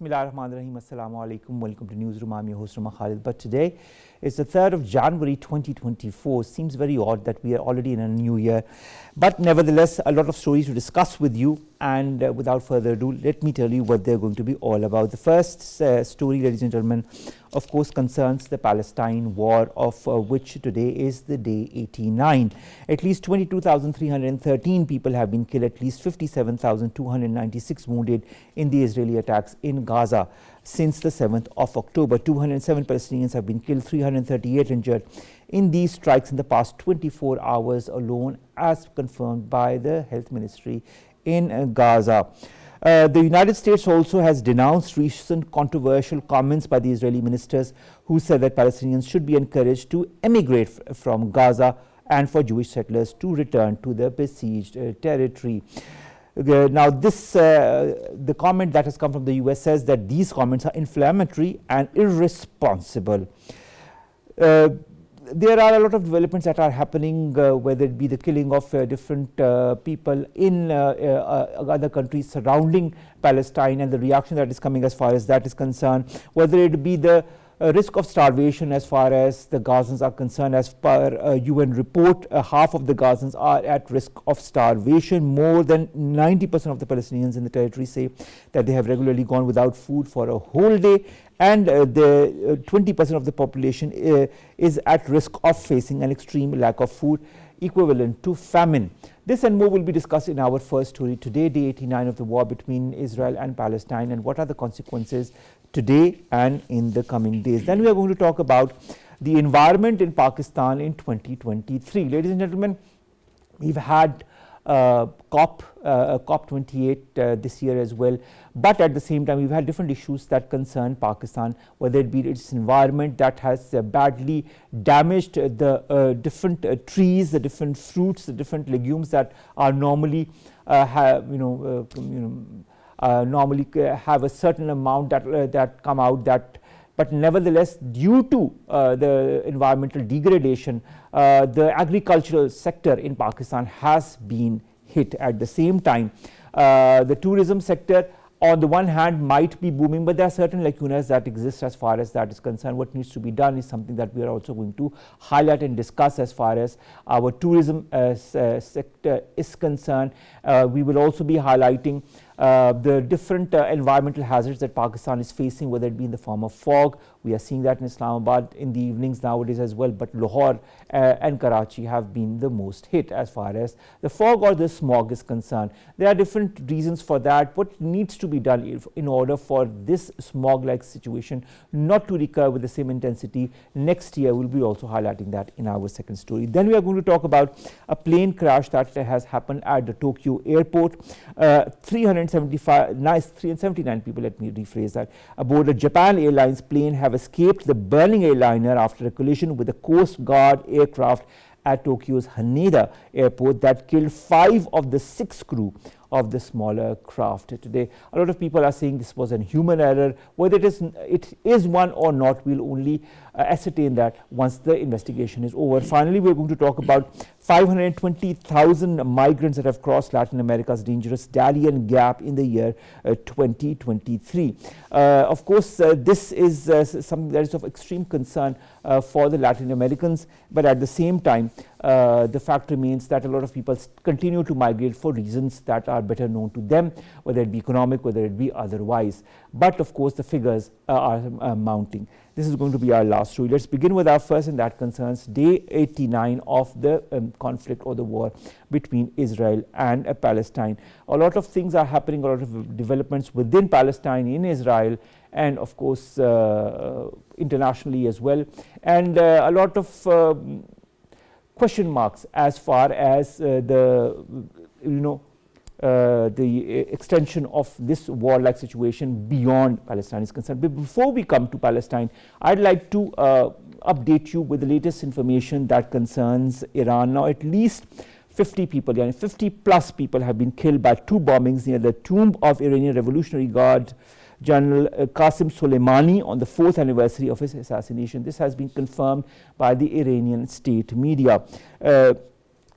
Bismillahirrahmanirrahim. Assalamu alaikum. Welcome to Newsroom. I'm your host, Khalid. But today is the 3rd of January 2024. Seems very odd that we are already in a new year. But nevertheless, a lot of stories to discuss with you. And without further ado, let me tell you what they're going to be all about. The first story, ladies and gentlemen, of course, concerns the Palestine war, of which today is the day 89. At least 22,313 people have been killed, at least 57,296 wounded in the Israeli attacks in Gaza since the 7th of October. 207 Palestinians have been killed, 338 injured in these strikes in the past 24 hours alone, as confirmed by the Health Ministry in Gaza. The United States also has denounced recent controversial comments by the Israeli ministers who said that Palestinians should be encouraged to emigrate from Gaza and for Jewish settlers to return to the besieged territory. Now the comment that has come from the US says that these comments are inflammatory and irresponsible. There are a lot of developments that are happening, whether it be the killing of different people in other countries surrounding Palestine and the reaction that is coming as far as that is concerned, whether it be the risk of starvation as far as the Gazans are concerned. As per a UN report, half of the Gazans are at risk of starvation. More than 90% of the Palestinians in the territory say that they have regularly gone without food for a whole day, and the 20% of the population is at risk of facing an extreme lack of food equivalent to famine. This and more will be discussed in our first story today, day 89 of the war between Israel and Palestine, and what are the consequences today and in the coming days. Then we are going to talk about the environment in Pakistan in 2023. Ladies and gentlemen, we've had COP28 this year as well, but at the same time we've had different issues that concern Pakistan, whether it be its environment that has badly damaged the different trees, the different fruits, the different legumes that are normally normally have a certain amount that come out, that but nevertheless, due to the environmental degradation, the agricultural sector in Pakistan has been hit. At the same time, the tourism sector on the one hand might be booming, but there are certain lacunas that exist as far as that is concerned. What needs to be done is something that we are also going to highlight and discuss as far as our tourism sector is concerned. We will also be highlighting the different environmental hazards that Pakistan is facing, whether it be in the form of fog. We are seeing that in Islamabad in the evenings nowadays as well, but Lahore and Karachi have been the most hit as far as the fog or the smog is concerned. There are different reasons for that. What needs to be done in order for this smog-like situation not to recur with the same intensity next year? We'll be also highlighting that in our second story. Then we are going to talk about a plane crash that has happened at the Tokyo airport. 379 people, let me rephrase that, aboard a Japan Airlines plane have escaped the burning airliner after a collision with a Coast Guard aircraft at Tokyo's Haneda airport that killed 5 of the 6 crew of the smaller craft. Today, a lot of people are saying this was a human error. Whether it is one or not, we'll only ascertain that once the investigation is over. Finally, we're going to talk about 520,000 migrants that have crossed Latin America's dangerous Darien Gap in the year 2023. Of course, this is something that is of extreme concern for the Latin Americans, but at the same time, the fact remains that a lot of people continue to migrate for reasons that are better known to them, whether it be economic, whether it be otherwise. But of course, the figures are mounting. This is going to be our last story. Let's begin with our first, and that concerns day 89 of the conflict or the war between Israel and Palestine. A lot of things are happening, a lot of developments within Palestine, in Israel, and of course internationally as well, and a lot of question marks as far as the extension of this warlike situation beyond Palestine is concerned. But before we come to Palestine, I'd like to update you with the latest information that concerns Iran. Now, at least 50 people, 50 plus people have been killed by 2 bombings near the tomb of Iranian Revolutionary Guard General Qasem Soleimani on the 4th anniversary of his assassination. This has been confirmed by the Iranian state media.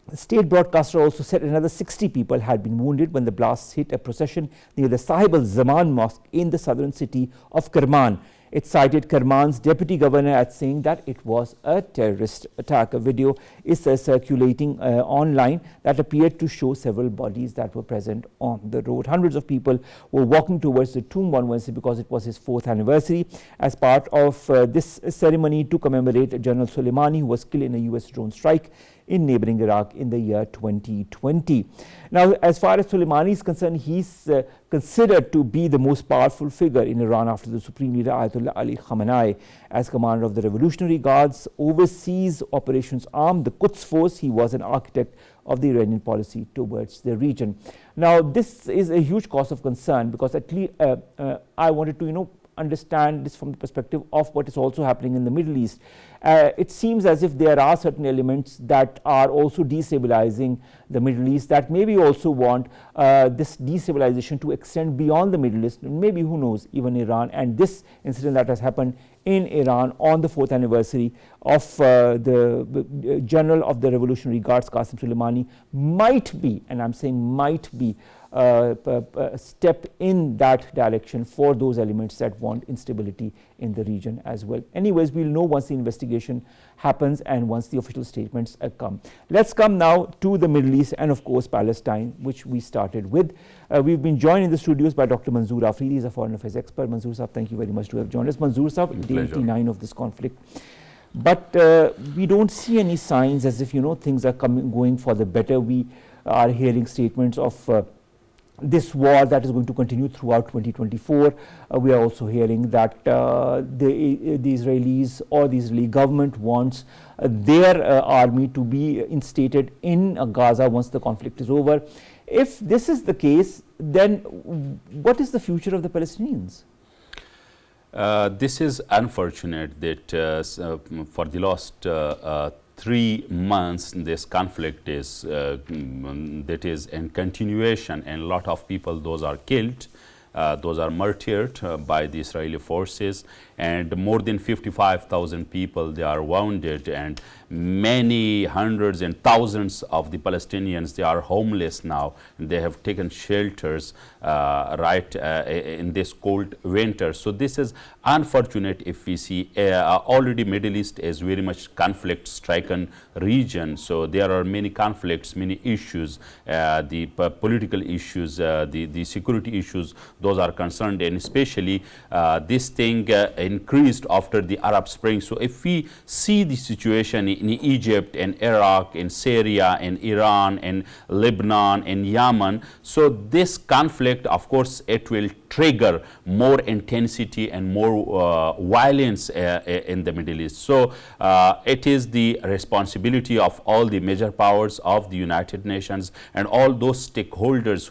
The state broadcaster also said another 60 people had been wounded when the blasts hit a procession near the Sahib al-Zaman mosque in the southern city of Kerman. It cited Kerman's deputy governor as saying that it was a terrorist attack. A video is circulating online that appeared to show several bodies that were present on the road. Hundreds of people were walking towards the tomb on Wednesday because it was his 4th anniversary. As part of this ceremony to commemorate General Soleimani, who was killed in a US drone strike in neighboring Iraq in the year 2020. Now, as far as Soleimani is concerned, he's considered to be the most powerful figure in Iran after the Supreme Leader Ayatollah Ali Khamenei. As commander of the Revolutionary Guard's overseas operations arm, the Quds Force, he was an architect of the Iranian policy towards the region. Now, this is a huge cause of concern because at least I wanted to, understand this from the perspective of what is also happening in the Middle East. It seems as if there are certain elements that are also destabilizing the Middle East that maybe also want this destabilization to extend beyond the Middle East, maybe, who knows, even Iran. And this incident that has happened in Iran on the 4th anniversary of the General of the Revolutionary Guards, Qasem Soleimani, might be, and I'm saying might be, a step in that direction for those elements that want instability in the region as well. Anyways, we'll know once the investigation happens and once the official statements come. Let's come now to the Middle East and of course Palestine, which we started with. We've been joined in the studios by Dr. Manzoor Afridi. He's a foreign affairs expert. Manzoor Sahab, thank you very much to have joined us. Manzoor Sahab, day 89 of this conflict. But we don't see any signs as if things are going for the better. We are hearing statements of this war that is going to continue throughout 2024. We are also hearing that the Israelis or the Israeli government wants their army to be instated in Gaza once the conflict is over. If this is the case, then what is the future of the Palestinians? This is unfortunate that for the last 3 months this conflict is that is in continuation, and a lot of people, those are killed, those are martyred by the Israeli forces, and more than 55,000 people, they are wounded, and many hundreds and thousands of the Palestinians, they are homeless now. They have taken shelters in this cold winter. So this is unfortunate if we see already Middle East is very much conflict stricken region. So there are many conflicts, many issues, the political issues, the security issues, those are concerned, and especially this thing increased after the Arab Spring. So if we see the situation in Egypt and Iraq, in Syria, in Iran, in Lebanon, in Yemen, so this conflict, of course, it will trigger more intensity and more violence in the Middle East. So it is the responsibility of all the major powers of the United Nations and all those stakeholders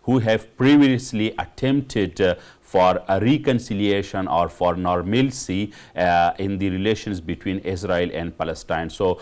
who have previously attempted for a reconciliation or for normalcy in the relations between Israel and Palestine. So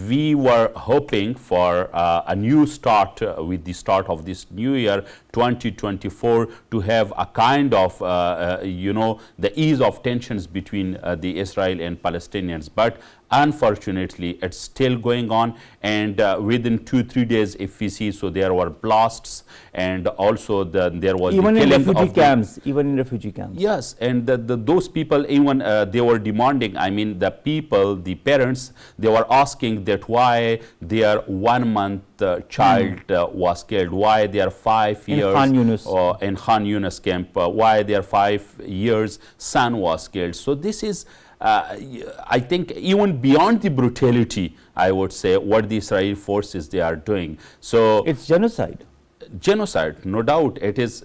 we were hoping for a new start with the start of this new year 2024 to have a kind of the ease of tensions between the Israel and Palestinians. But unfortunately, it's still going on, and within 2-3 days, if we see, so there were blasts, and also there was even the in killing refugee of camps, even in refugee camps. Yes, and those people, even they were demanding. I mean, the people, the parents, they were asking that why their 1 month child was killed, why their 5 years in Khan Yunis, in Khan Yunis camp, why their 5 years son was killed. So this is. I think even beyond the brutality, I would say, what the Israeli forces they are doing. So it's genocide. Genocide, no doubt. It is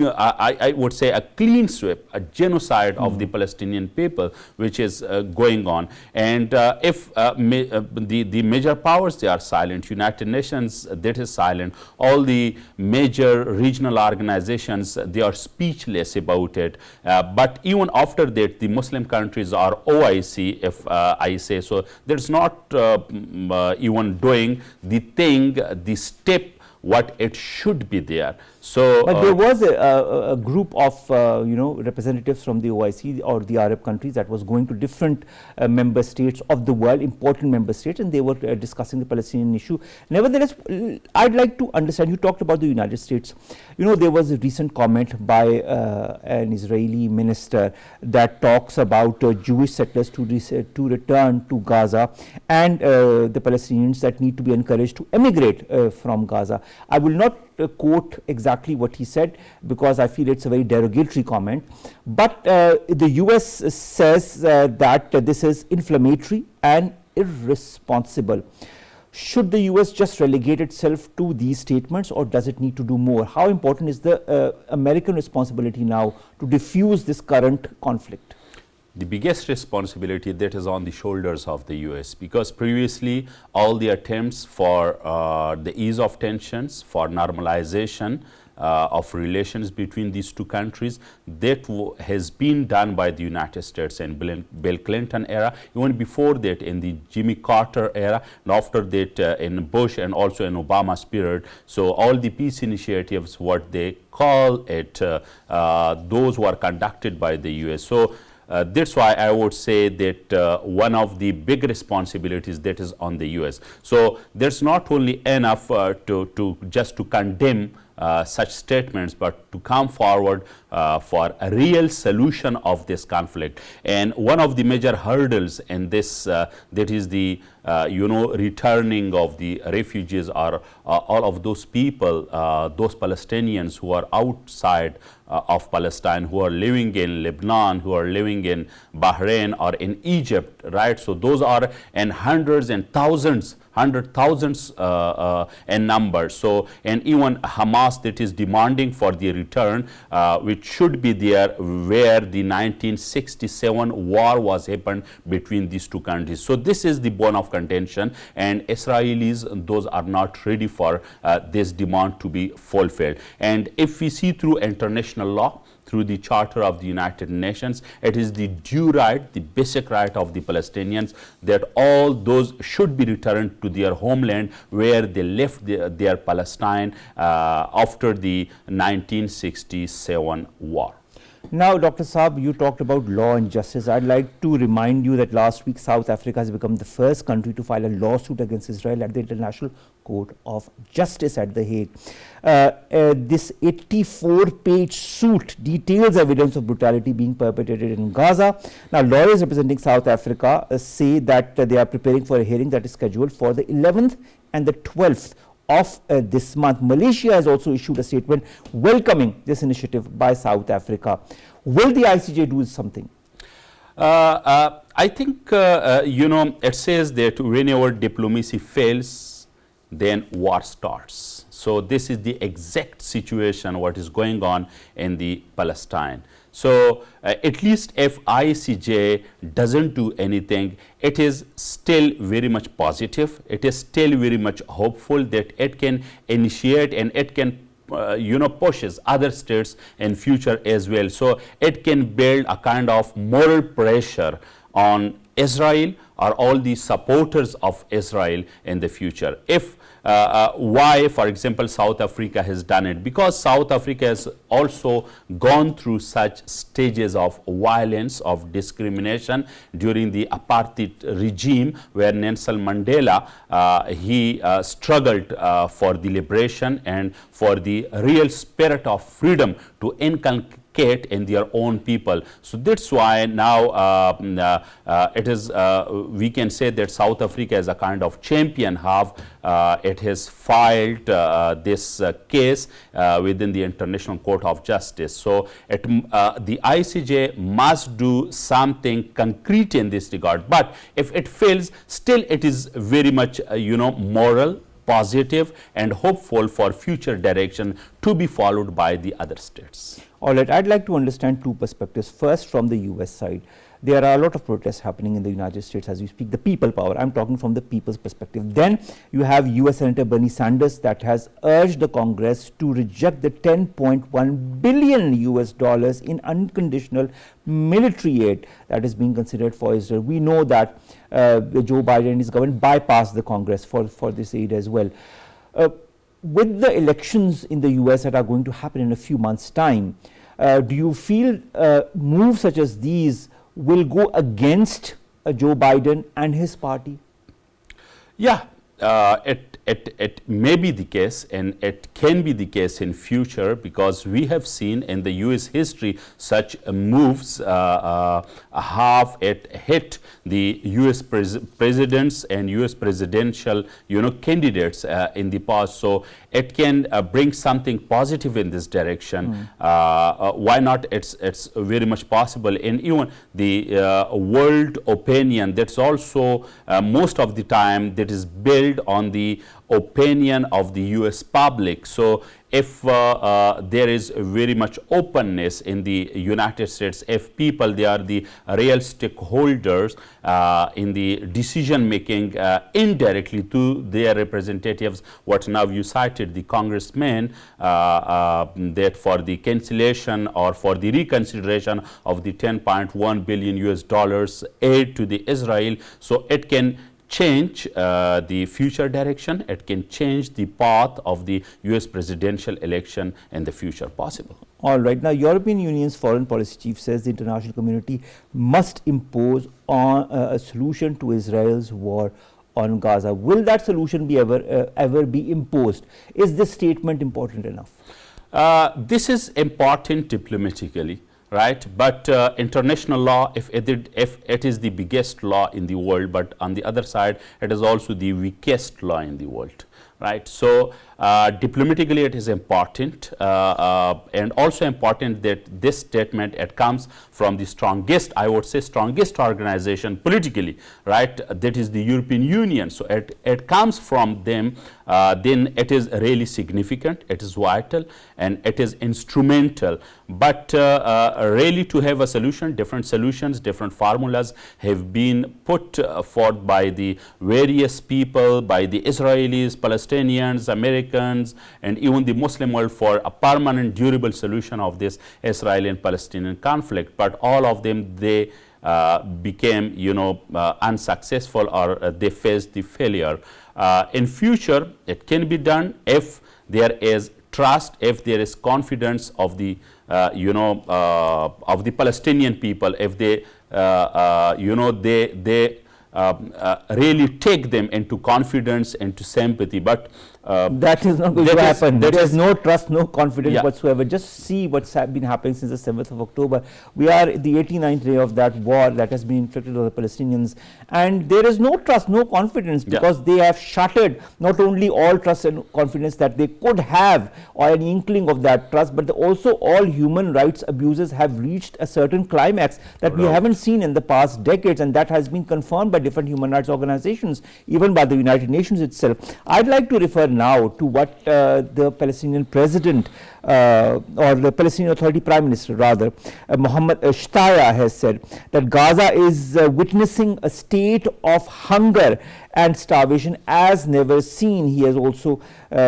I would say a clean sweep, a genocide of the Palestinian people, which is going on. And if the major powers, they are silent, United Nations, that is silent, all the major regional organizations, they are speechless about it. But even after that, the Muslim countries are OIC, if I say so, there's not even doing the thing, the step what it should be there. So, but there was a group of representatives from the OIC or the Arab countries that was going to different member states of the world, important member states, and they were discussing the Palestinian issue. Nevertheless, I'd like to understand, you talked about the United States. There was a recent comment by an Israeli minister that talks about Jewish settlers to return to Gaza, and the Palestinians that need to be encouraged to emigrate from Gaza. I will not quote exactly what he said because I feel it's a very derogatory comment, but the US says that this is inflammatory and irresponsible. Should the US just relegate itself to these statements, or does it need to do more? How important is the American responsibility now to diffuse this current conflict? The biggest responsibility that is on the shoulders of the US, because previously all the attempts for the ease of tensions, for normalization of relations between these two countries, that has been done by the United States in Bill Clinton era, even before that in the Jimmy Carter era, and after that in Bush and also in Obama's period. So all the peace initiatives, what they call it, those were conducted by the US. So that's why I would say that one of the big responsibilities that is on the US. So there's not only enough to just to condemn such statements, but to come forward for a real solution of this conflict. And one of the major hurdles in this, that is the returning of the refugees, or all of those people, those Palestinians who are outside of Palestine, who are living in Lebanon, who are living in Bahrain or in Egypt, right? So those are in hundreds and thousands, hundred thousands in number. So, and even Hamas that is demanding for the return, which should be there where the 1967 war was happened between these two countries. So this is the bone of contention, and Israelis, those are not ready for this demand to be fulfilled. And if we see through international law, through the Charter of the United Nations, it is the due right, the basic right of the Palestinians, that all those should be returned to their homeland where they left their Palestine after the 1967 war. Now, Dr. Saab, you talked about law and justice. I'd like to remind you that last week South Africa has become the first country to file a lawsuit against Israel at the International Court of Justice at The Hague. This 84-page suit details evidence of brutality being perpetrated in Gaza. Now, lawyers representing South Africa say that they are preparing for a hearing that is scheduled for the 11th and the 12th of this month. Malaysia has also issued a statement welcoming this initiative by South Africa. Will the ICJ do something? I think, it says that whenever diplomacy fails, then war starts. So this is the exact situation what is going on in the Palestine. So at least if ICJ doesn't do anything, it is still very much positive. It is still very much hopeful that it can initiate and it can pushes other states in future as well. So it can build a kind of moral pressure on Israel or all the supporters of Israel in the future. If why, for example, South Africa has done it? Because South Africa has also gone through such stages of violence, of discrimination during the apartheid regime, where Nelson Mandela, he struggled for the liberation and for the real spirit of freedom to inculcate in their own people. So that's why now it is, we can say that South Africa is a kind of champion. It has filed this case within the International Court of Justice. So the ICJ must do something concrete in this regard. But if it fails, still it is very much moral, positive and hopeful for future direction to be followed by the other states. All right, I'd like to understand two perspectives. First, from the US side, there are a lot of protests happening in the United States as we speak, the people power. I'm talking from the people's perspective. Then you have US Senator Bernie Sanders that has urged the Congress to reject the $10.1 billion in unconditional military aid that is being considered for Israel. We know that Joe Biden and his government bypassed the Congress for this aid as well. with the elections in the US that are going to happen in a few months' time, do you feel moves such as these will go against Joe Biden and his party? Yeah, it may be the case, and it can be the case in future, because we have seen in the US history such moves have hit the US presidents and US presidential candidates in the past. So it can bring something positive in this direction. Why not? It's very much possible. And even the world opinion, that's also most of the time that is built on the opinion of the US public. So if there is very much openness in the United States, if people, they are the real stakeholders in the decision making indirectly to their representatives, what now you cited, the congressmen, that for the cancellation or for the reconsideration of the 10.1 billion US dollars aid to the Israel. So it can change the future direction. It can change the path of the US presidential election in the future possible. All right. Now, European Union's foreign policy chief says the international community must impose on a solution to Israel's war on Gaza. Will that solution be ever be imposed? Is this statement important enough? This is important diplomatically, right? But international law, if it is the biggest law in the world, but on the other side, it is also the weakest law in the world, right? So diplomatically it is important, and also important that this statement, it comes from the strongest, I would say strongest organization politically, right? That is the European Union. So it comes from them, then it is really significant, it is vital, and it is instrumental. But really to have a solution, different solutions, different formulas have been put forth by the various people, by the Israelis, Palestinians, Americans, and even the Muslim world for a permanent, durable solution of this Israeli and Palestinian conflict. But all of them, they became, unsuccessful, or they faced the failure. In future, it can be done if there is trust, if there is confidence of the of the Palestinian people, if they really take them into confidence, into sympathy. But that is not going to happen. There is no trust, no confidence whatsoever. Just see what's been happening since the 7th of October. We are the 89th day of that war that has been inflicted on the Palestinians, and there is no trust, no confidence, because they have shattered not only all trust and confidence that they could have, or any inkling of that trust, but also all human rights abuses have reached a certain climax that we haven't seen in the past decades, and that has been confirmed by different human rights organizations, even by the United Nations itself. I'd like to refer now to what the Palestinian president or the Palestinian Authority Prime Minister rather, Mohammed Shtaya, has said that Gaza is witnessing a state of hunger and starvation as never seen. He has also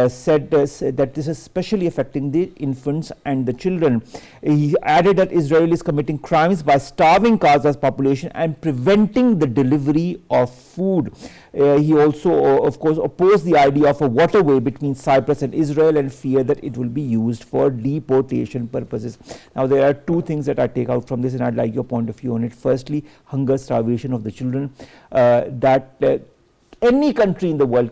said that this is especially affecting the infants and the children. He added that Israel is committing crimes by starving Gaza's population and preventing the delivery of food. He also, of course, opposed the idea of a waterway between Cyprus and Israel and feared that it will be used for deportation purposes. Now, there are two things that I take out from this, and I'd like your point of view on it. Firstly, hunger, starvation of the children, that any country in the world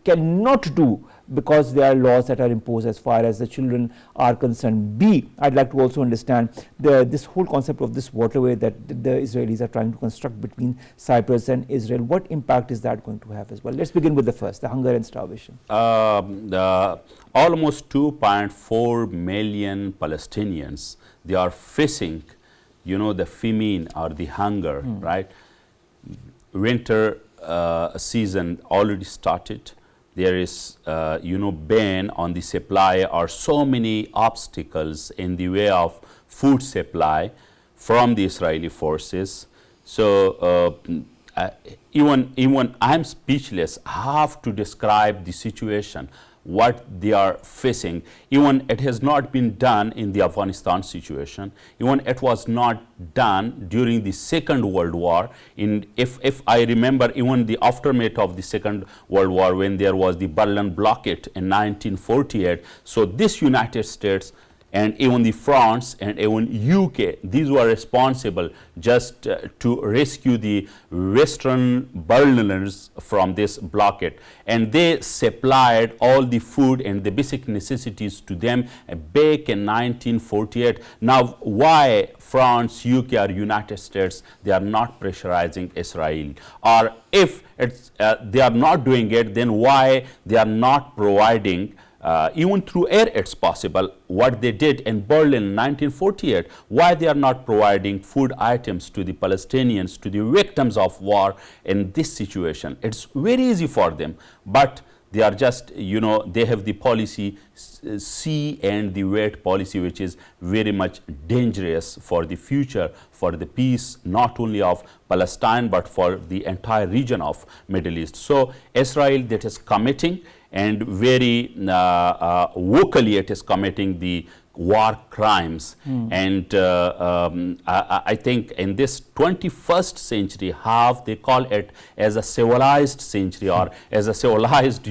cannot do, because there are laws that are imposed as far as the children are concerned. B, I'd like to also understand this whole concept of this waterway that the Israelis are trying to construct between Cyprus and Israel. What impact is that going to have as well? Let's begin with the first, the hunger and starvation. Almost 2.4 million Palestinians, they are facing, the famine or the hunger, right? Winter season already started. There is, ban on the supply, or so many obstacles in the way of food supply from the Israeli forces. So even I'm speechless. I have to describe the situation. what they are facing. Even it has not been done in the Afghanistan situation. Even it was not done during the Second World War. If I remember, even the aftermath of the Second World War, when there was the Berlin blockade in 1948. So this United States and even the France and even UK, these were responsible just to rescue the Western Berliners from this blockade. And they supplied all the food and the basic necessities to them back in 1948. Now, why France, UK or United States, they are not pressurizing Israel? Or if they are not doing it, then why they are not providing even through air it's possible, what they did in Berlin in 1948, why they are not providing food items to the Palestinians, to the victims of war in this situation. It's very easy for them, but they are just, they have the policy, see and the wait policy, which is very much dangerous for the future, for the peace, not only of Palestine, but for the entire region of Middle East. So Israel, that is committing, and very vocally it is committing the war crimes. And I think in this 21st century, half they call it as a civilized century, or as a civilized,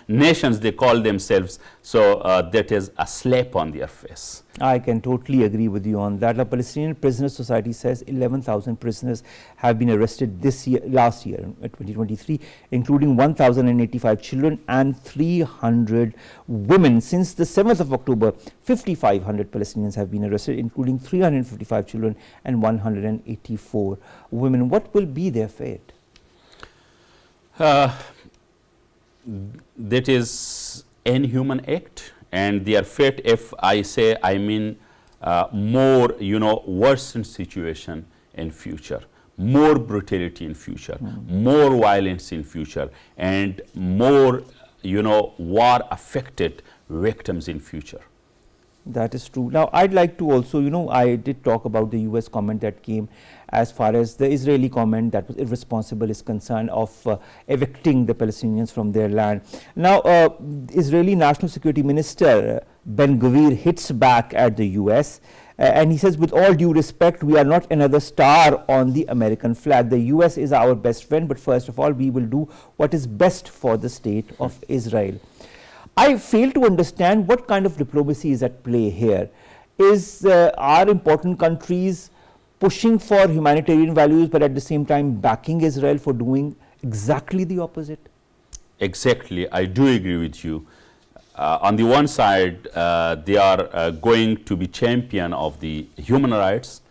nations they call themselves. So that is a slap on their face. I can totally agree with you on that. The Palestinian Prisoner Society says 11,000 prisoners have been arrested last year, 2023, including 1,085 children and 300 women. Since the 7th of October, 5,500 Palestinians have been arrested, including 355 children and 184 women. What will be their fate? That is inhuman act. And their fate, if I say, I mean more, worsened situation in future, more brutality in future, more violence in future, and more, war affected victims in future. That is true. Now, I'd like to also, I did talk about the US comment that came as far as the Israeli comment that was irresponsible is concerned of evicting the Palestinians from their land. Now, Israeli National Security Minister Ben-Gvir hits back at the US and he says, with all due respect, we are not another star on the American flag. The US is our best friend, but first of all, we will do what is best for the state of Israel. I fail to understand what kind of diplomacy is at play here. Are important countries pushing for humanitarian values, but at the same time backing Israel for doing exactly the opposite? Exactly, I do agree with you. On the one side, they are going to be champion of the human rights.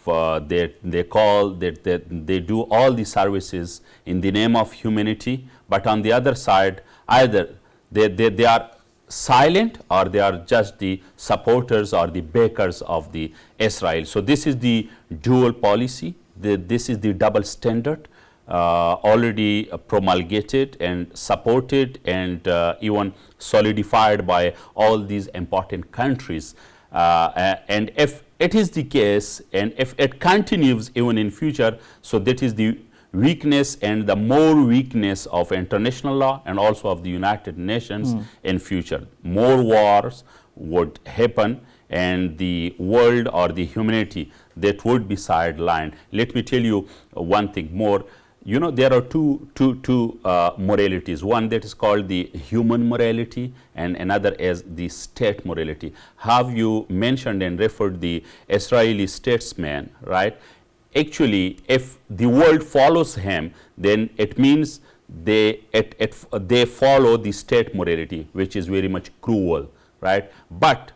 They call that they do all the services in the name of humanity. But on the other side, either they are silent or they are just the supporters or the backers of the Israel. So this is the dual policy. This is the double standard already promulgated and supported and even solidified by all these important countries. And if it is the case, and if it continues even in future, so that is the weakness and the more weakness of international law and also of the United Nations in future. More wars would happen and the world or the humanity that would be sidelined. Let me tell you one thing more. There are two moralities. One that is called the human morality and another is the state morality. Have you mentioned and referred the Israeli statesman, right? Actually, if the world follows him, then it means they follow the state morality, which is very much cruel, right? But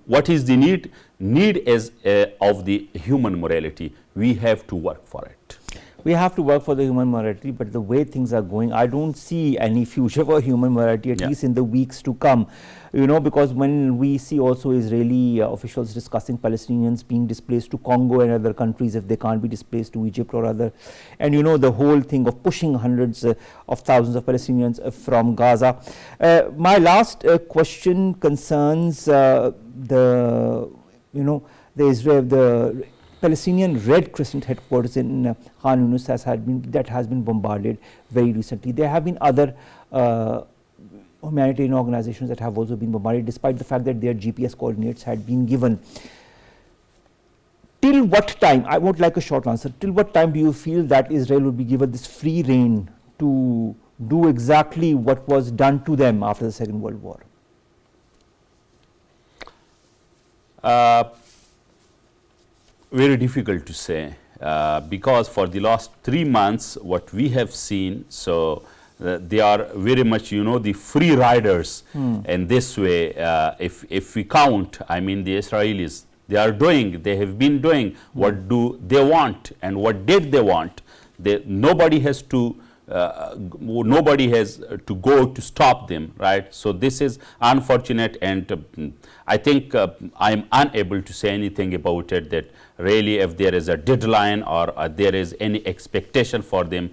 what is the need? Need is of the human morality. We have to work for it. We have to work for the human morality, but the way things are going, I don't see any future for human morality, at least in the weeks to come. Because when we see also Israeli officials discussing Palestinians being displaced to Congo and other countries if they can't be displaced to Egypt or other, and the whole thing of pushing hundreds of thousands of Palestinians from Gaza. My last question concerns the Palestinian Red Crescent headquarters in Khan Yunis has been bombarded very recently. There have been other humanitarian organizations that have also been bombarded, despite the fact that their GPS coordinates had been given. Till what time, I would like a short answer, till what time do you feel that Israel will be given this free rein to do exactly what was done to them after the Second World War? Very difficult to say, because for the last 3 months what we have seen, so they are very much, you know, the free riders. And this way, if we count, I mean, the Israelis, they have been doing what do they want and what did they want. Nobody has to go to stop them, right? So this is unfortunate, and I think I'm unable to say anything about it, that really if there is a deadline or there is any expectation for them.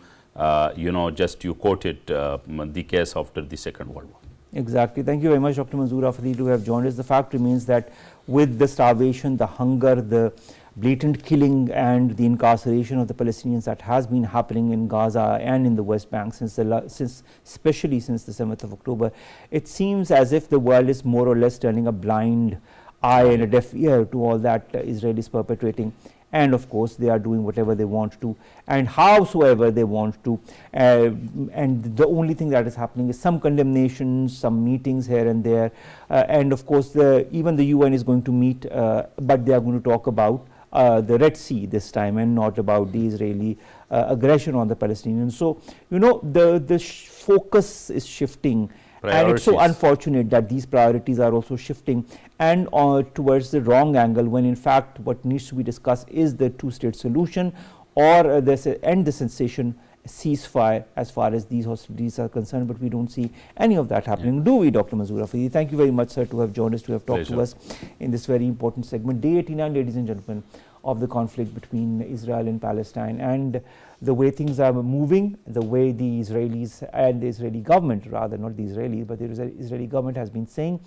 You know, just you quoted the case after the Second World War. Exactly. Thank you very much, Dr. Manzoor Afridi, to have joined us. The fact remains that with the starvation, the hunger, the blatant killing and the incarceration of the Palestinians that has been happening in Gaza and in the West Bank especially since the 7th of October, it seems as if the world is more or less turning a blind eye and a deaf ear to all that Israel is perpetrating. And of course, they are doing whatever they want to and howsoever they want to. And the only thing that is happening is some condemnations, some meetings here and there. And of course, even the UN is going to meet, but they are going to talk about the Red Sea this time and not about the Israeli aggression on the Palestinians. So, you know, the focus is shifting. And it's so unfortunate that these priorities are also shifting and towards the wrong angle, when in fact what needs to be discussed is the two-state solution or end the sensation ceasefire as far as these hostilities are concerned. But we don't see any of that happening, do we, Dr. Manzoor Afridi? Thank you very much, sir, to have joined us, to have talked to us in this very important segment. Day 89, ladies and gentlemen, of the conflict between Israel and Palestine, and the way things are moving, the way the Israelis and the Israeli government, rather not the Israelis, but the Israeli government has been saying,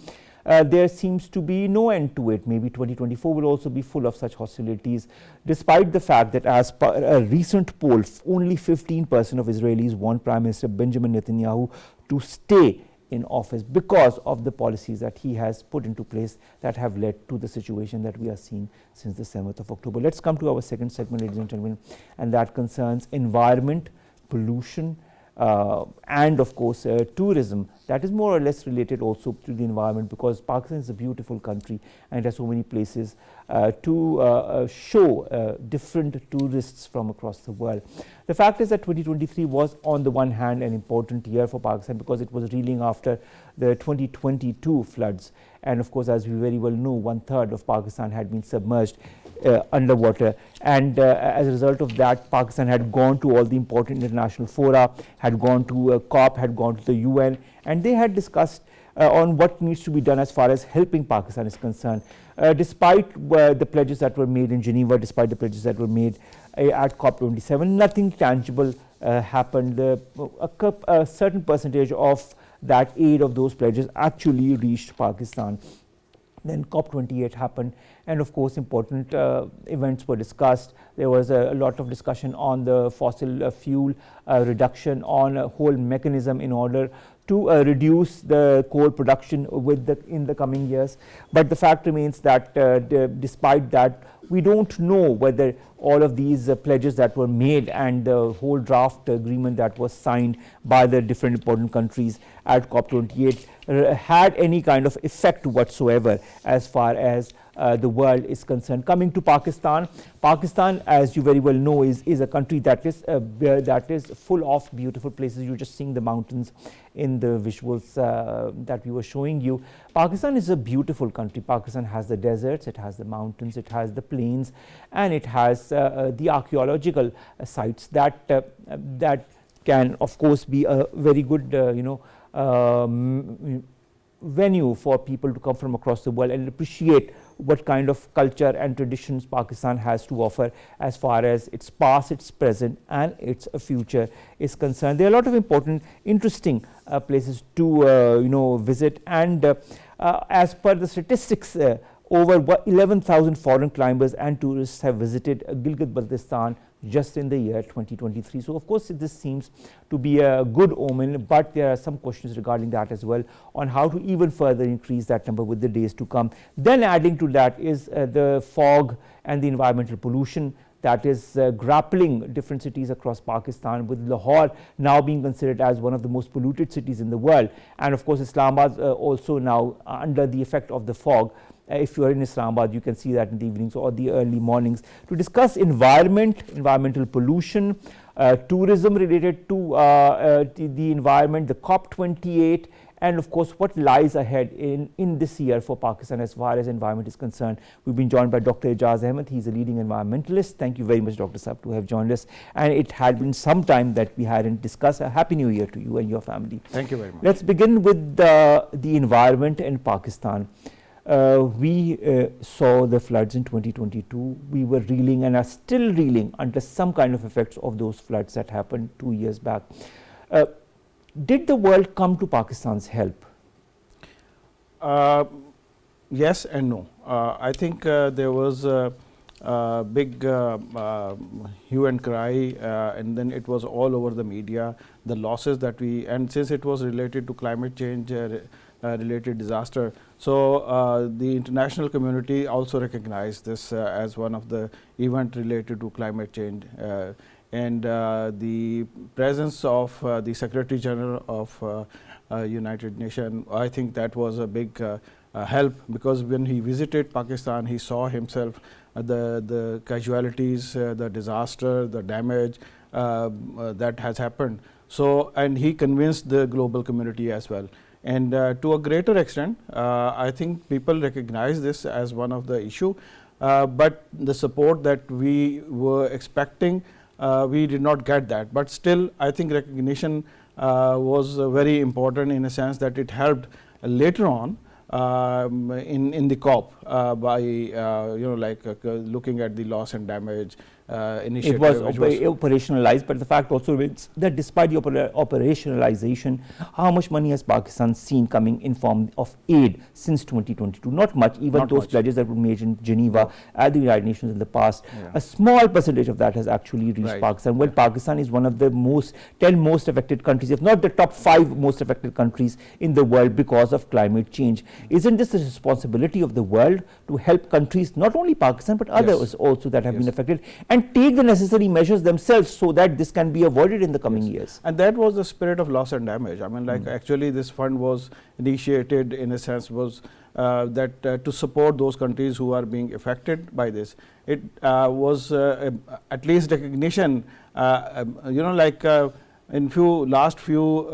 there seems to be no end to it. Maybe 2024 will also be full of such hostilities, despite the fact that as per a recent poll, only 15% of Israelis want Prime Minister Benjamin Netanyahu to stay in office because of the policies that he has put into place that have led to the situation that we are seeing since the 7th of October. Let's come to our second segment, ladies and gentlemen, and that concerns environment, pollution, and of course tourism. That is more or less related also to the environment, because Pakistan is a beautiful country and it has so many places to show different tourists from across the world. The fact is that 2023 was on the one hand an important year for Pakistan because it was reeling after the 2022 floods, and of course, as we very well know, 1/3 of Pakistan had been submerged underwater, and as a result of that, Pakistan had gone to all the important international fora, had gone to COP, had gone to the UN, and they had discussed on what needs to be done as far as helping Pakistan is concerned. Despite the pledges that were made in Geneva, despite the pledges that were made at COP27, nothing tangible happened. A certain percentage of that aid of those pledges actually reached Pakistan. Then COP28 happened, and of course important events were discussed. There was a lot of discussion on the fossil fuel reduction, on a whole mechanism in order to reduce the coal production in the coming years. But the fact remains that despite that, we don't know whether all of these pledges that were made and the whole draft agreement that was signed by the different important countries at COP28 had any kind of effect whatsoever as far as the world is concerned. Coming to Pakistan, as you very well know, is a country that is full of beautiful places. You're just seeing the mountains in the visuals that we were showing you. Pakistan is a beautiful country. Pakistan has the deserts, it has the mountains, it has the plains, and it has the archaeological sites that can of course be a very good venue for people to come from across the world and appreciate what kind of culture and traditions Pakistan has to offer as far as its past, its present, and its future is concerned. There are a lot of important, interesting places to visit, and as per the statistics, over 11,000 foreign climbers and tourists have visited Gilgit-Baltistan just in the year 2023. So of course this seems to be a good omen, but there are some questions regarding that as well, on how to even further increase that number with the days to come. Then adding to that is the fog and the environmental pollution that is grappling different cities across Pakistan, with Lahore now being considered as one of the most polluted cities in the world, and of course Islamabad also now under the effect of the fog. If you are in Islamabad, you can see that in the evenings or the early mornings. To discuss environmental pollution, tourism related to the environment, the COP28, and of course what lies ahead in this year for Pakistan as far as environment is concerned. We've been joined by Dr. Ejaz Ahmed. He's a leading environmentalist. Thank you very much, Dr. Saab, to have joined us. And it had been some time that we hadn't discussed. A happy new year to you and your family. Thank you very much. Let's begin with the environment in Pakistan. We saw the floods in 2022. We were reeling and are still reeling under some kind of effects of those floods that happened 2 years back. Did the world come to Pakistan's help? Yes and no. I think there was a big hue and cry, and then it was all over the media, the losses that and since it was related to climate change related disaster, so the international community also recognized this as one of the event related to climate change. And the presence of the Secretary General of United Nations, I think that was a big help, because when he visited Pakistan, he saw himself the casualties, the disaster, the damage that has happened. So, and he convinced the global community as well. And to a greater extent, I think people recognize this as one of the issue, but the support that we were expecting, we did not get that. But still, I think recognition was very important, in a sense that it helped later on in the COP by looking at the loss and damage initiative. It was operationalized, but the fact also is that despite the operationalization, how much money has Pakistan seen coming in form of aid since 2022? Not much, even those pledges that were made in Geneva at the United Nations in the past. Yeah. A small percentage of that has actually reached Pakistan. Well, Pakistan is one of the 10 most affected countries, if not the top 5 most affected countries in the world because of climate change. Isn't this the responsibility of the world to help countries, not only Pakistan, but others also that have been affected, and take the necessary measures themselves so that this can be avoided in the coming years? And that was the spirit of loss and damage. I mean, actually this fund was initiated, in a sense, was that to support those countries who are being affected by this. It was at least recognition, in last few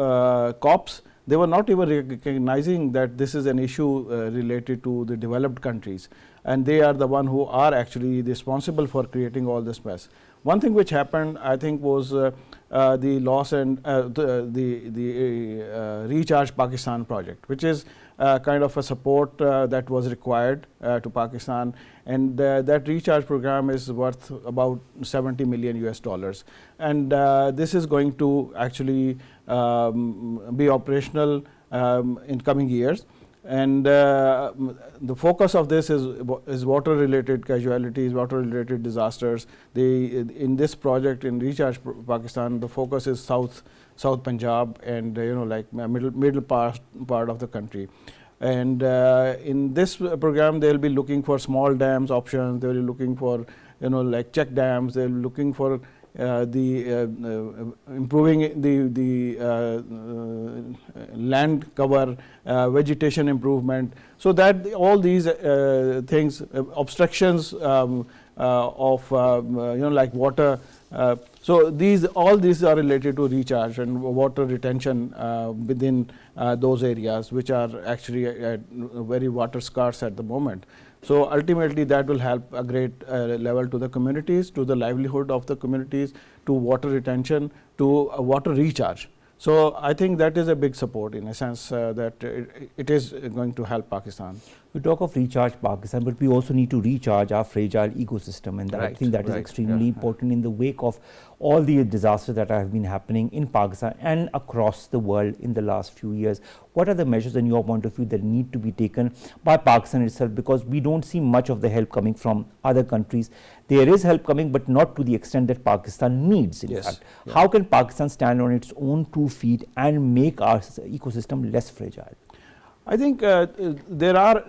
COPs, they were not even recognizing that this is an issue related to the developed countries, and they are the one who are actually responsible for creating all this mess. One thing which happened, I think, was the loss and the Recharge Pakistan project, which is kind of a support that was required to Pakistan, and that recharge program is worth about $70 million US, and this is going to actually be operational in coming years. And the focus of this is water related casualties, water related disasters. In this project in Recharge Pakistan, the focus is South Punjab and middle part of the country. And in this program, they will be looking for small dams options. They will be looking for check dams. They will be looking for improving the land cover, vegetation improvement, so that all these things, obstructions of water. So all these are related to recharge and water retention within those areas, which are actually very water scarce at the moment. So ultimately that will help a great level to the communities, to the livelihood of the communities, to water retention, to water recharge. So I think that is a big support, in a sense that it is going to help Pakistan. We talk of recharge Pakistan, but we also need to recharge our fragile ecosystem, and I think that is extremely important in the wake of all the disasters that have been happening in Pakistan and across the world in the last few years. What are the measures in your point of view that need to be taken by Pakistan itself, because we don't see much of the help coming from other countries? There is help coming, but not to the extent that Pakistan needs, in fact. How can Pakistan stand on its own 2 feet and make our ecosystem less fragile? I think there are,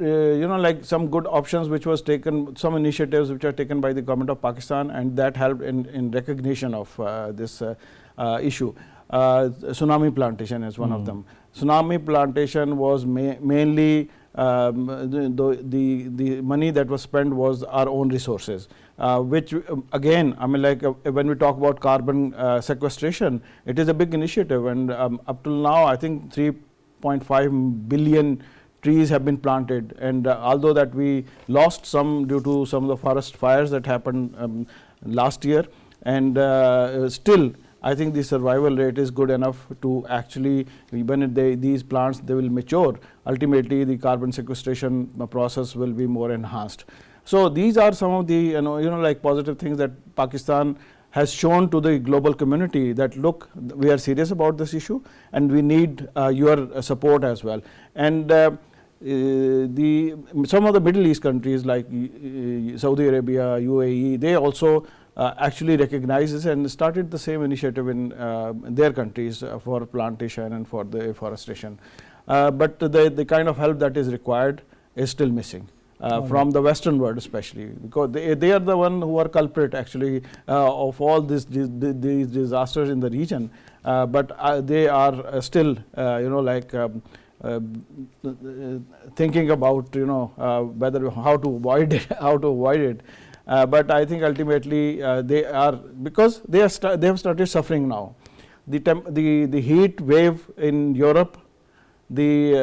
like some good options which was taken, some initiatives which are taken by the government of Pakistan, and that helped in recognition of this issue. Tsunami plantation is one of them. Tsunami plantation was mainly the money that was spent was our own resources, which again, I mean, like when we talk about carbon sequestration, it is a big initiative, and up till now, I think 3.5 billion trees have been planted, and although that we lost some due to some of the forest fires that happened last year, and still I think the survival rate is good enough to actually, when these plants they will mature, ultimately the carbon sequestration process will be more enhanced. So these are some of the like positive things that Pakistan has shown to the global community, that look, we are serious about this issue and we need your support as well. And some of the Middle East countries like Saudi Arabia, UAE, they also actually recognize this and started the same initiative in their countries for plantation and for the afforestation. But the kind of help that is required is still missing. From the Western world especially, because they are the one who are culprit actually of all these disasters in the region, but they are still thinking about whether how to avoid it, but I think ultimately they are, because they have started suffering now. The heat wave in Europe, the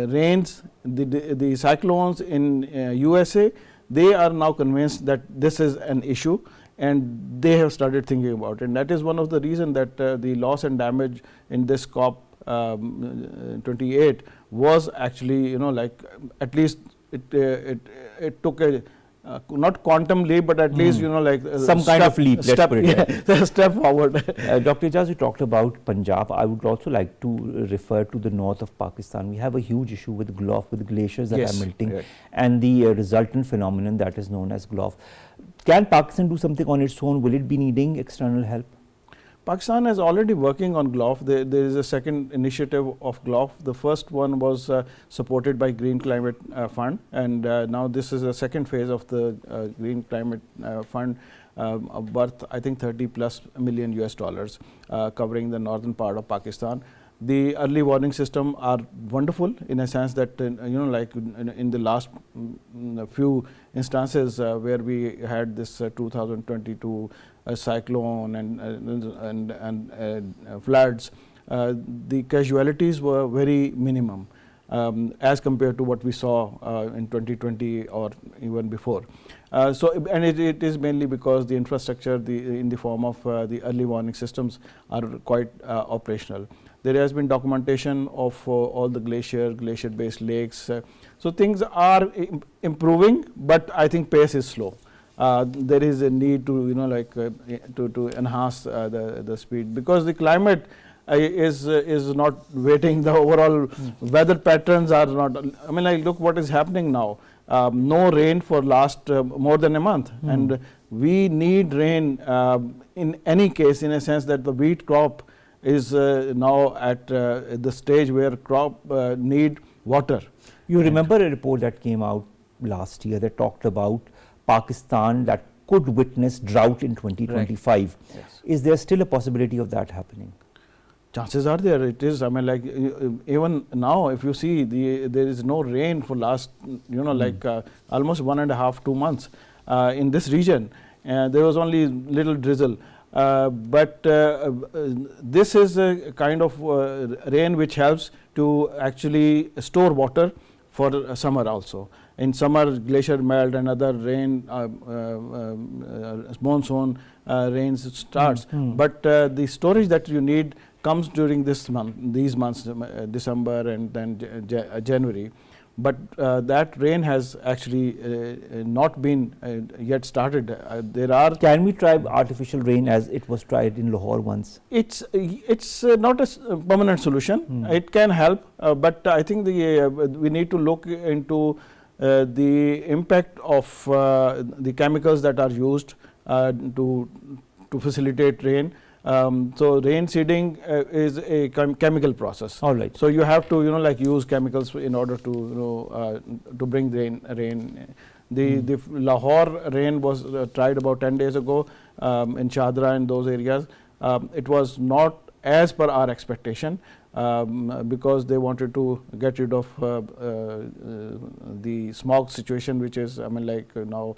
rains, the cyclones in USA, they are now convinced that this is an issue, and they have started thinking about it. And that is one of the reasons that the loss and damage in this COP 28 was actually, like at least it took a not quantum leap, but at least like some kind of leap, let's put it step forward. Dr. Ejaz, you talked about Punjab. I would also like to refer to the north of Pakistan. We have a huge issue with GLOF, with glaciers that are melting, and the resultant phenomenon that is known as GLOF. Can Pakistan do something on its own? Will it be needing external help? Pakistan is already working on GLOF. There is a second initiative of GLOF. The first one was supported by Green Climate Fund, and now this is a second phase of the Green Climate Fund, worth I think $30+ million US, covering the northern part of Pakistan. The early warning system are wonderful in a sense that like in the last few instances where we had this 2022 cyclone and floods, the casualties were very minimum as compared to what we saw in 2020 or even before. And it is mainly because the infrastructure in the form of the early warning systems are quite operational. There has been documentation of all the glacier-based lakes. So things are improving, but I think pace is slow. There is a need to to enhance the speed, because the climate is not waiting. The overall weather patterns are not. I mean, like, look what is happening now. No rain for last more than a month, and we need rain in any case, in a sense that the wheat crop is now at the stage where crop need water. You remember a report that came out last year that talked about Pakistan that could witness drought in 2025. Yes. Is there still a possibility of that happening? Chances are there. It is. I mean, like even now, if you see, there is no rain for last like almost 1.5 to 2 months in this region. There was only little drizzle. But this is a kind of rain which helps to actually store water for summer also. In summer, glacier melt and other rain, monsoon rains starts. But the storage that you need comes during these months, December and then January. but that rain has actually not been yet started. There are. Can we try artificial rain as it was tried in Lahore once? It's not a permanent solution. It can help, but I think we need to look into the impact of the chemicals that are used to facilitate rain. So rain seeding is a chemical process. All right. So you have to use chemicals in order to to bring rain. The Lahore rain was tried about 10 days ago in Chadra and those areas. It was not as per our expectation because they wanted to get rid of the smog situation, which is now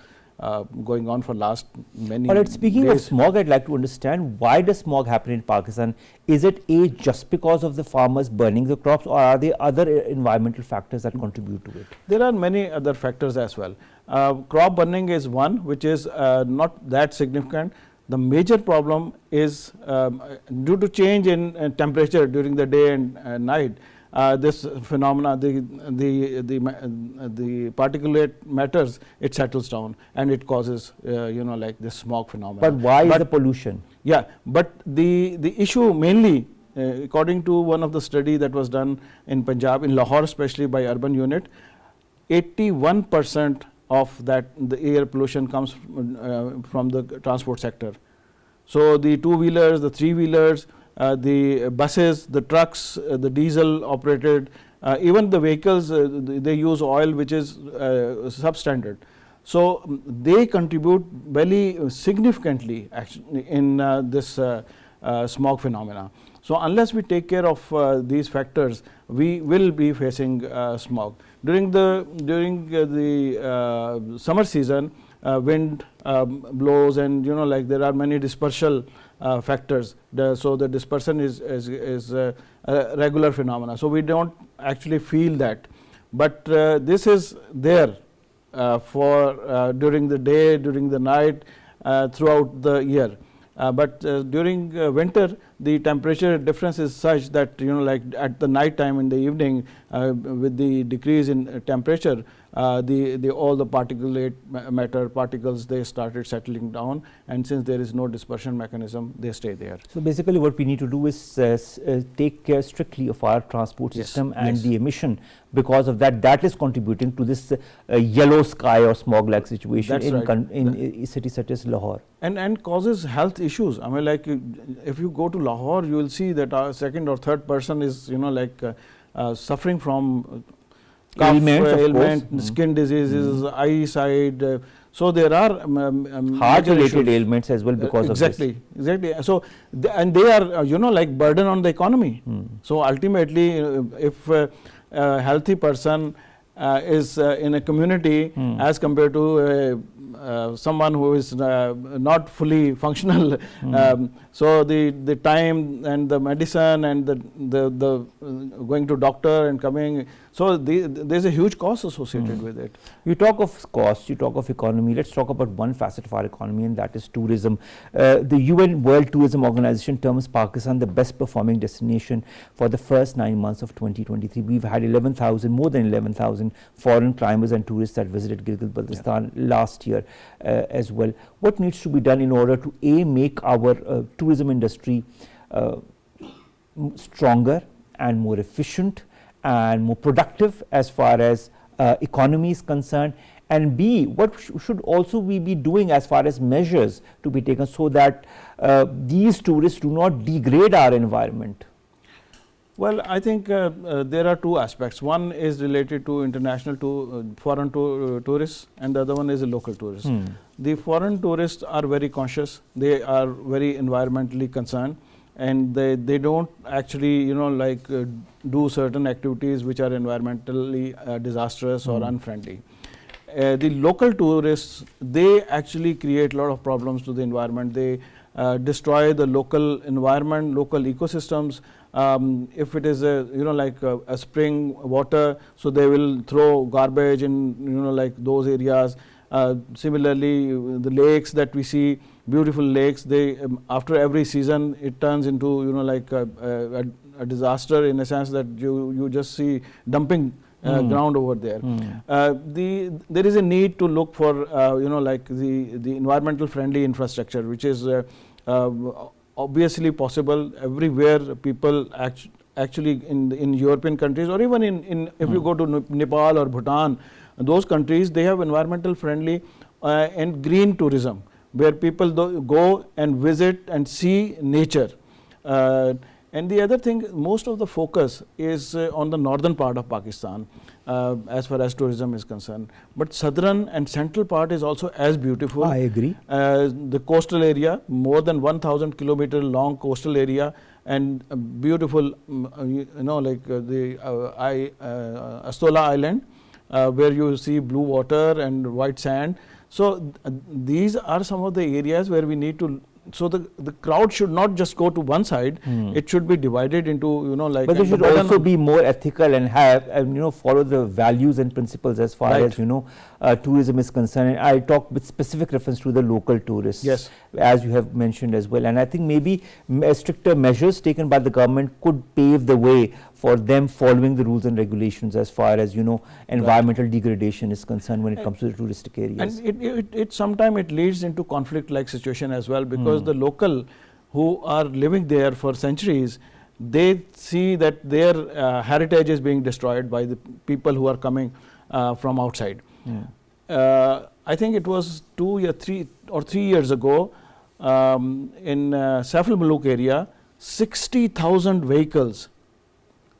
going on for last many All right, speaking days. of smog, I'd like to understand, why does smog happen in Pakistan? Is it just because of the farmers burning the crops, or are there other environmental factors that contribute to it? There are many other factors as well. Crop burning is one, which is not that significant. The major problem is due to change in temperature during the day and night. This phenomena, the particulate matters, it settles down and it causes this smog phenomenon. But why is the pollution? Yeah, but the issue mainly, according to one of the study that was done in Punjab, in Lahore especially by urban unit, 81% of the air pollution comes from the transport sector. So the two-wheelers, the three-wheelers, the buses, the trucks, the diesel operated, even the vehicles, they use oil which is substandard. So they contribute very significantly actually in this smog phenomena. So unless we take care of these factors, we will be facing smog. During the summer season, wind blows, and there are many dispersal factors. So the dispersion is a regular phenomena. So we don't actually feel that, but this is there for during the day, during the night, throughout the year. But during winter, the temperature difference is such that at the night time in the evening, with the decrease in temperature, all the particulate matter particles, they started settling down, and since there is no dispersion mechanism, they stay there. So basically what we need to do is take care strictly of our transport system and the emission. Because of that is contributing to this yellow sky or smog like situation in cities such as Lahore. And causes health issues. I mean, if you go to Lahore, you will see that our second or third person is suffering from ailment, skin diseases, eyesight. So there are heart-related ailments as well because of this. Exactly. So and they are burden on the economy. So ultimately, if a healthy person is in a community as compared to someone who is not fully functional, so the time and the medicine and the going to doctor and coming, so there's a huge cost associated with it. You talk of cost, you talk of economy. Let's talk about one facet of our economy, and that is tourism. The UN World Tourism Organization terms Pakistan the best performing destination for the first 9 months of 2023. We've had more than 11,000 foreign climbers and tourists that visited Gilgit-Baltistan last year as well. What needs to be done in order to make our tourism industry stronger and more efficient and more productive as far as economy is concerned, and B, what should also we be doing as far as measures to be taken so that these tourists do not degrade our environment? Well, I think there are two aspects. One is related to international foreign tourists, and the other one is a local tourists. The foreign tourists are very conscious. They are very environmentally concerned, and they don't actually do certain activities which are environmentally disastrous or unfriendly. The local tourists, they actually create a lot of problems to the environment. They destroy the local environment, local ecosystems. If it is a spring water, so they will throw garbage in those areas. Similarly, the lakes that we see, beautiful lakes, they after every season it turns into a disaster, in a sense that you just see dumping ground over there. There is a need to look for like the environmental friendly infrastructure, which is obviously possible everywhere. People actually in European countries, or even in if you go to Nepal or Bhutan, those countries, they have environmental friendly and green tourism, where people go and visit and see nature. And the other thing, most of the focus is on the northern part of Pakistan as far as tourism is concerned. But southern and central part is also as beautiful. I agree. The coastal area, more than 1,000 kilometer long coastal area, and beautiful, like the Astola Island, where you see blue water and white sand. So these are some of the areas where we need to. So the crowd should not just go to one side. It should be divided into like. But they should also be more ethical and have follow the values and principles as far as tourism is concerned. And I talk with specific reference to the local tourists. Yes. As you have mentioned as well. And I think maybe stricter measures taken by the government could pave the way for them following the rules and regulations as far as environmental degradation is concerned when it comes to the touristic areas. And it sometimes it leads into conflict like situation as well, because the local who are living there for centuries, they see that their heritage is being destroyed by the people who are coming from outside. I think it was 3 years ago in Saiful Muluk area, 60,000 vehicles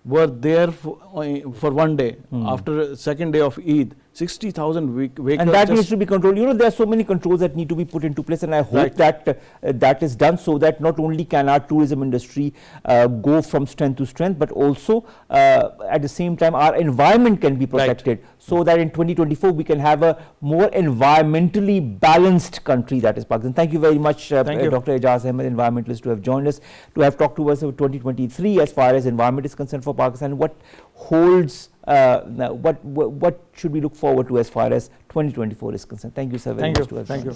were there for one day after second day of Eid. 60,000 vehicles. And that needs to be controlled. There are so many controls that need to be put into place, and I hope that that is done, so that not only can our tourism industry go from strength to strength, but also at the same time our environment can be protected, so that in 2024 we can have a more environmentally balanced country, that is Pakistan. Thank you very much, Dr. Ejaz Ahmed, environmentalist, to have joined us, to have talked to us about 2023 as far as environment is concerned for Pakistan. What holds what should we look forward to as far as 2024 is concerned? Thank you, sir. Thank you. Thank you.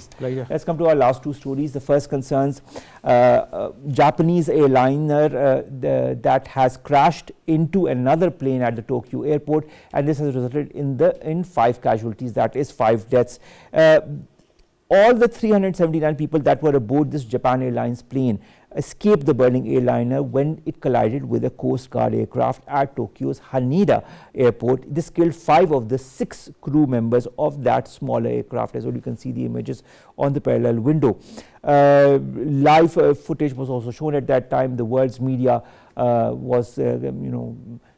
Let's come to our last two stories. The first concerns Japanese airliner that has crashed into another plane at the Tokyo airport, and this has resulted in 5 casualties, that is 5 deaths. All the 379 people that were aboard this Japan Airlines plane escaped the burning airliner when it collided with a Coast Guard aircraft at Tokyo's Haneda airport. This killed 5 of the 6 crew members of that smaller aircraft, as well. You can see the images on the parallel window. Live footage was also shown at that time. The world's media was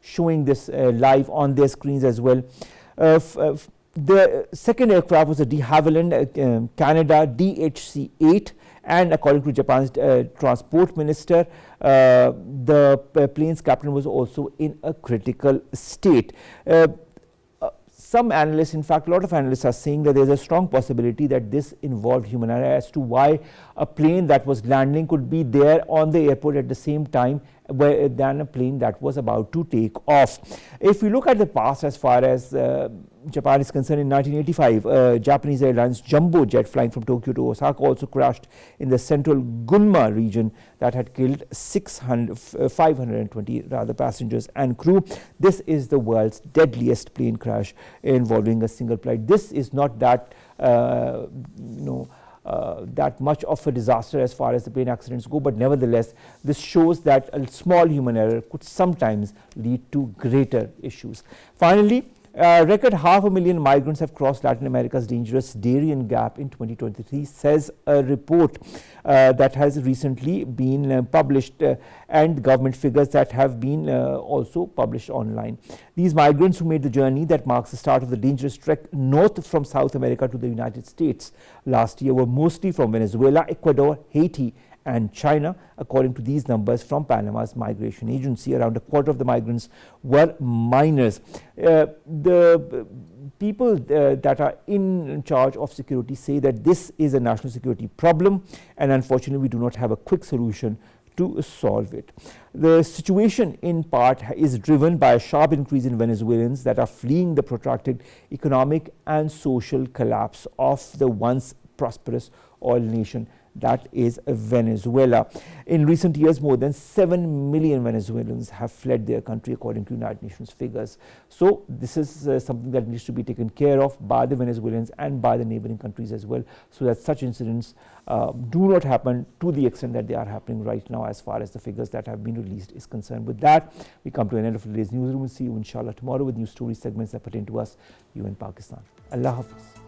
showing this live on their screens as well. The second aircraft was a de Havilland Canada DHC-8, and according to Japan's transport minister, the plane's captain was also in a critical state. Some analysts, in fact a lot of analysts, are saying that there is a strong possibility that this involved human error as to why a plane that was landing could be there on the airport at the same time than a plane that was about to take off. If we look at the past as far as Japan is concerned, in 1985, Japanese Airlines jumbo jet flying from Tokyo to Osaka also crashed in the central Gunma region that had killed 520 passengers and crew. This is the world's deadliest plane crash involving a single flight. This is not that that much of a disaster as far as the plane accidents go, but nevertheless this shows that a small human error could sometimes lead to greater issues. Finally, record 500,000 migrants have crossed Latin America's dangerous Darien Gap in 2023, says a report that has recently been published, and government figures that have been also published online. These migrants who made the journey that marks the start of the dangerous trek north from South America to the United States last year were mostly from Venezuela, Ecuador, Haiti and China. According to these numbers from Panama's migration agency, around a quarter of the migrants were minors. The people that are in charge of security say that this is a national security problem, and unfortunately we do not have a quick solution to solve it. The situation in part is driven by a sharp increase in Venezuelans that are fleeing the protracted economic and social collapse of the once prosperous oil nation that is Venezuela. In recent years, more than 7 million Venezuelans have fled their country according to United Nations figures. So this is something that needs to be taken care of by the Venezuelans and by the neighboring countries as well, so that such incidents do not happen to the extent that they are happening right now as far as the figures that have been released is concerned. With that, we come to an end of today's newsroom. We'll see you inshallah tomorrow with new story segments that pertain to us, you in Pakistan. Allah Hafiz.